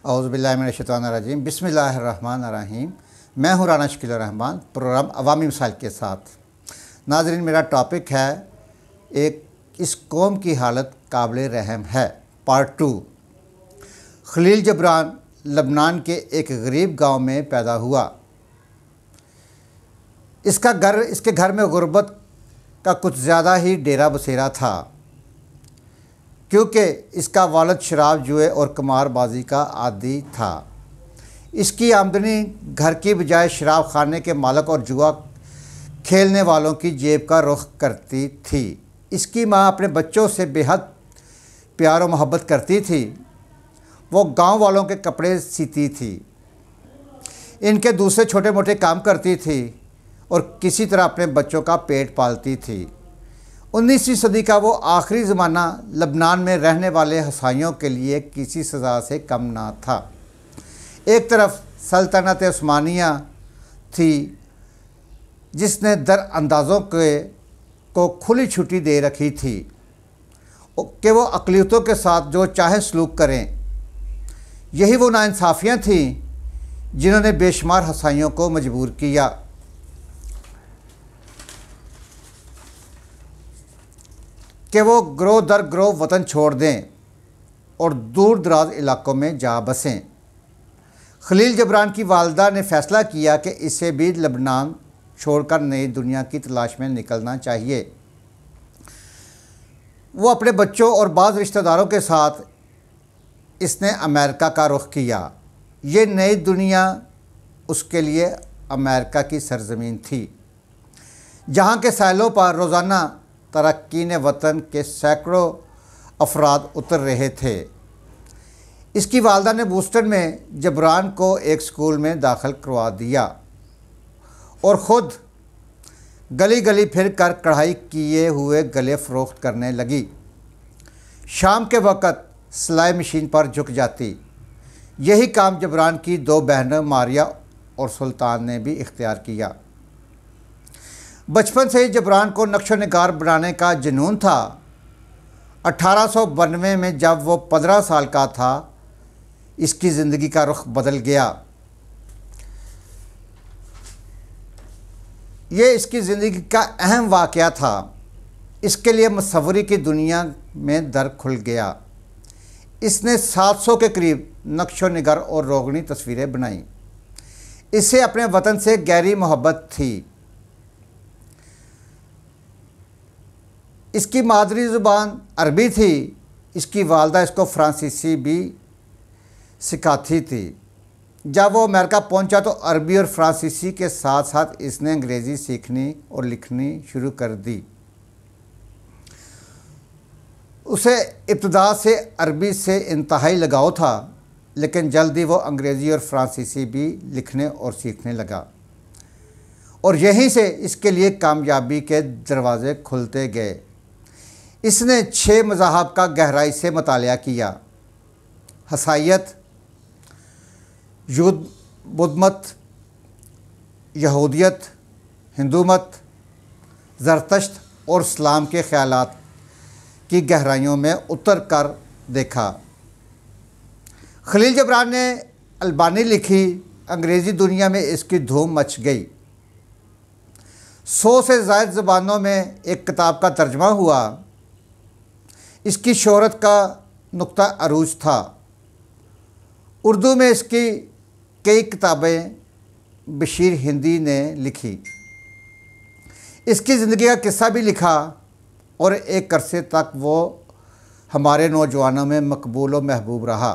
औज़ुबिल्लाहिमिनश्शैतानिर्रजीम बिस्मिल्लाहिर्रहमानिर्रहीम। मैं हूँ राना शकील रहमान, प्रोग्राम अवामी मसाइल के साथ। नाज़रीन, मेरा टॉपिक है इस कौम की हालत काबिल रहम है, पार्ट 2। खलील जबरान लबनान के एक गरीब गांव में पैदा हुआ। इसके घर में गुर्बत का कुछ ज़्यादा ही डेरा बसेरा था, क्योंकि इसका वालिद शराब, जुए और कमारबाजी का आदी था। इसकी आमदनी घर की बजाय शराब खाने के मालिक और जुआ खेलने वालों की जेब का रुख करती थी। इसकी माँ अपने बच्चों से बेहद प्यार और मोहब्बत करती थी। वो गांव वालों के कपड़े सीती थी, इनके दूसरे छोटे मोटे काम करती थी और किसी तरह अपने बच्चों का पेट पालती थी। 19वीं सदी का वो आखिरी ज़माना लबनान में रहने वाले हसाइयों के लिए किसी सज़ा से कम ना था। एक तरफ सल्तनत उस्मानिया थी, जिसने दरअंदाज़ों को खुली छुट्टी दे रखी थी कि वो अक़लियतों के साथ जो चाहे सलूक करें। यही वो नाइंसाफ़ियाँ थीं जिन्होंने बेशुमार हसाइयों को मजबूर किया कि वो ग्रोह दर ग्रोह वतन छोड़ दें और दूर दराज इलाकों में जा बसें। खलील जबरान की वालदा ने फ़ैसला किया कि इसे भी लबनान छोड़कर नई दुनिया की तलाश में निकलना चाहिए। वो अपने बच्चों और बाज़ रिश्तेदारों के साथ इसने अमेरिका का रुख किया। ये नई दुनिया उसके लिए अमेरिका की सरज़मीन थी, जहाँ के साहिलों पर रोज़ाना तरक्कीन वतन के सैकड़ों अफराद उतर रहे थे। इसकी वालदा ने बूस्टन में जबरान को एक स्कूल में दाखिल करवा दिया और ख़ुद गली गली फिर कर कढ़ाई किए हुए गले फ़रोख्त करने लगी। शाम के वक़्त सिलाई मशीन पर झुक जाती। यही काम जबरान की दो बहनें मारिया और सुल्तान ने भी इख्तियार किया। बचपन से ही जबरान को नक्शो निगार बनाने का जुनून था। 1892 में जब वो 15 साल का था, इसकी ज़िंदगी का रुख बदल गया। ये इसकी ज़िंदगी का अहम वाक़या था। इसके लिए मुसव्वरी की दुनिया में दर खुल गया। इसने 700 के करीब नक्शो निगार और रोगनी तस्वीरें बनाई। इसे अपने वतन से गहरी मोहब्बत थी। इसकी मादरी ज़ुबान अरबी थी। इसकी वालदा इसको फ़्रांसीसी भी सिखाती थी। जब वो अमेरिका पहुंचा तो अरबी और फ़्रांसीसी के साथ साथ इसने अंग्रेज़ी सीखनी और लिखनी शुरू कर दी। उसे इब्तिदा से अरबी से इंतहाई लगाव था, लेकिन जल्दी वो अंग्रेज़ी और फ़्रांसीसी भी लिखने और सीखने लगा और यहीं से इसके लिए कामयाबी के दरवाज़े खुलते गए। इसने 6 मज़ाहब का गहराई से मुतालिया किया: हसाइयत, बुद्धमत, यहूदियत, हिंदूमत, ज़रतश्त और इस्लाम के ख़यालात की गहराइयों में उतर कर देखा। खलील जबरान ने अल्बानी लिखी। अंग्रेज़ी दुनिया में इसकी धूम मच गई। 100 से ज़ायद ज़बानों में एक किताब का तर्जमा हुआ। इसकी शोहरत का नुक्ता अरूज था। उर्दू में इसकी कई किताबें बशीर हिंदी ने लिखी। इसकी ज़िंदगी का किस्सा भी लिखा और एक अरसे तक वो हमारे नौजवानों में मकबूल व महबूब रहा।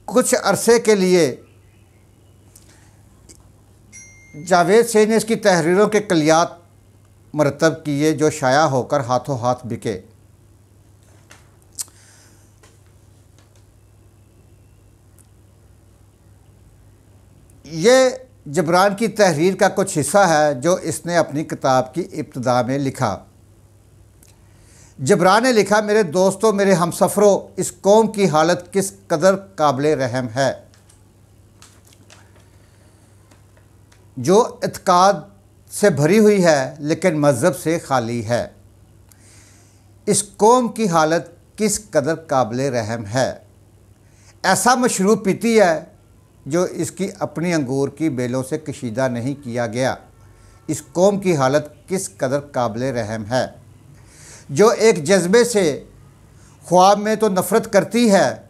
कुछ अरसे के लिए जावेद सईद ने इसकी तहरीरों के कलियात मरतब किए, जो शाया होकर हाथों हाथ बिके। ये जबरान की तहरीर का कुछ हिस्सा है जो इसने अपनी किताब की इब्तिदा में लिखा। जबरान ने लिखा: मेरे दोस्तों, मेरे हमसफ़रों, इस कौम की हालत किस कदर काबिल रहम है, जो इत्काद से भरी हुई है लेकिन मज़हब से खाली है। इस कौम की हालत किस कदर काबिल रहम है। ऐसा मशरूब पीती है जो इसकी अपनी अंगूर की बेलों से कशीदा नहीं किया गया। इस कौम की हालत किस कदर काबिल रहम है, जो एक जज्बे से ख्वाब में तो नफ़रत करती है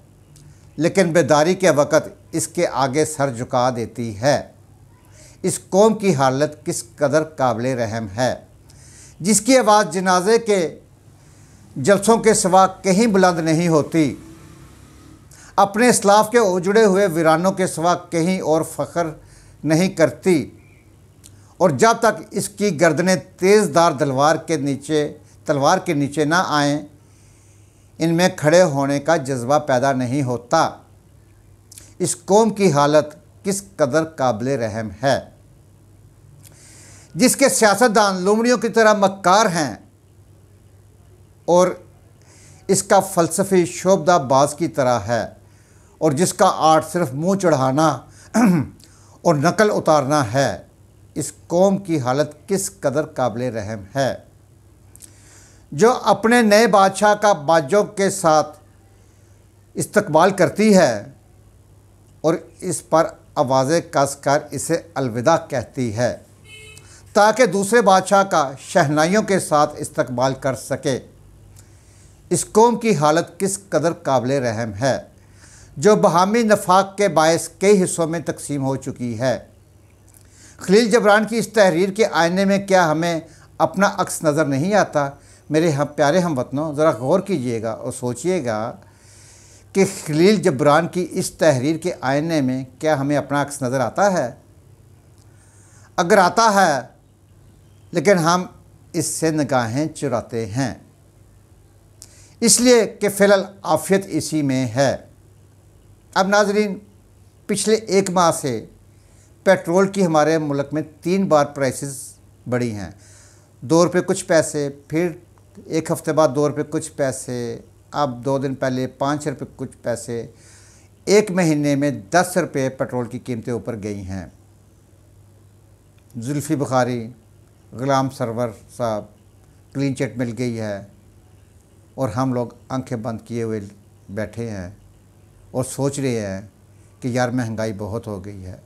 लेकिन बेदारी के वक़्त इसके आगे सर झुका देती है। इस कौम की हालत किस कदर काबिल रहम है, जिसकी आवाज़ जनाजे के जलसों के सिवा कहीं बुलंद नहीं होती, अपने इस्लाफ के उजड़े हुए वीरानों के सिवा कहीं और फ़ख्र नहीं करती, और जब तक इसकी गर्दनें तेज़दार तलवार के नीचे ना आएँ, इनमें खड़े होने का जज्बा पैदा नहीं होता। इस कौम की हालत किस कदर काबिल रहम है, जिसके सियासतदान लोमड़ियों की तरह मक्कार हैं और इसका फ़लसफ़ी शोबदा बाज की तरह है, और जिसका आर्ट सिर्फ मुंह चढ़ाना और नकल उतारना है। इस कौम की हालत किस कदर काबिल रहम है, जो अपने नए बादशाह का बाजों के साथ इस्तकबाल करती है और इस पर आवाज़ें कसकर इसे अलविदा कहती है ताकि दूसरे बादशाह का शहनाइयों के साथ इस्तकबाल कर सके। इस कौम की हालत किस कदर काबिल रहम है, जो बहामी नफाक के बायस कई हिस्सों में तकसीम हो चुकी है। खलील जबरान की इस तहरीर के आईने में क्या हमें अपना अक्स नज़र नहीं आता? मेरे प्यारे हमवतनों, ज़रा गौर कीजिएगा और सोचिएगा कि खलील जबरान की इस तहरीर के आईने में क्या हमें अपना अक्स नज़र आता है? अगर आता है, लेकिन हम इससे निगाहें चुराते हैं, इसलिए कि फ़िलहाल आफ़ियत इसी में है। अब नाज़रीन, पिछले एक माह से पेट्रोल की हमारे मुल्क में 3 बार प्राइसेस बढ़ी हैं। 2 रुपये कुछ पैसे, फिर एक हफ़्ते बाद 2 रुपये कुछ पैसे, अब 2 दिन पहले 5 रुपये कुछ पैसे। एक महीने में 10 रुपये पेट्रोल की कीमतें ऊपर गई हैं। जुल्फ़ी बुखारी, ग़ुलाम सरवर साहब क्लीन चिट मिल गई है और हम लोग आंखें बंद किए हुए बैठे हैं और सोच रहे हैं कि यार महंगाई बहुत हो गई है।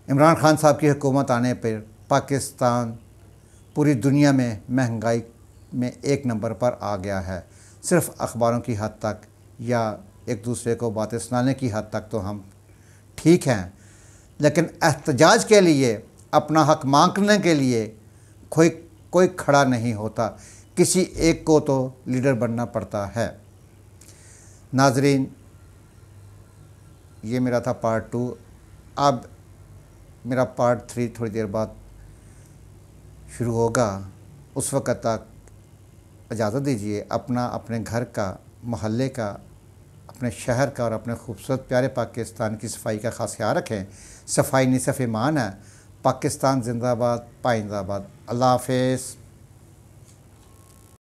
इमरान खान साहब की हुकूमत आने पर पाकिस्तान पूरी दुनिया में महंगाई में 1 नंबर पर आ गया है। सिर्फ़ अखबारों की हद तक या एक दूसरे को बातें सुनाने की हद तक तो हम ठीक हैं, लेकिन एहतजाज के लिए, अपना हक मांगने के लिए कोई खड़ा नहीं होता। किसी एक को तो लीडर बनना पड़ता है। नाजरीन, ये मेरा था पार्ट 2। अब मेरा पार्ट 3 थोड़ी देर बाद शुरू होगा। उस वक़्त तक इजाज़त दीजिए। अपने घर का, मोहल्ले का, अपने शहर का और अपने खूबसूरत प्यारे पाकिस्तान की सफाई का ख़ास ख्याल रखें। सफाई निसफ़ ईमान है। पाकिस्तान जिंदाबाद, पाइंदाबाद। अल्लाह हाफ़िज़।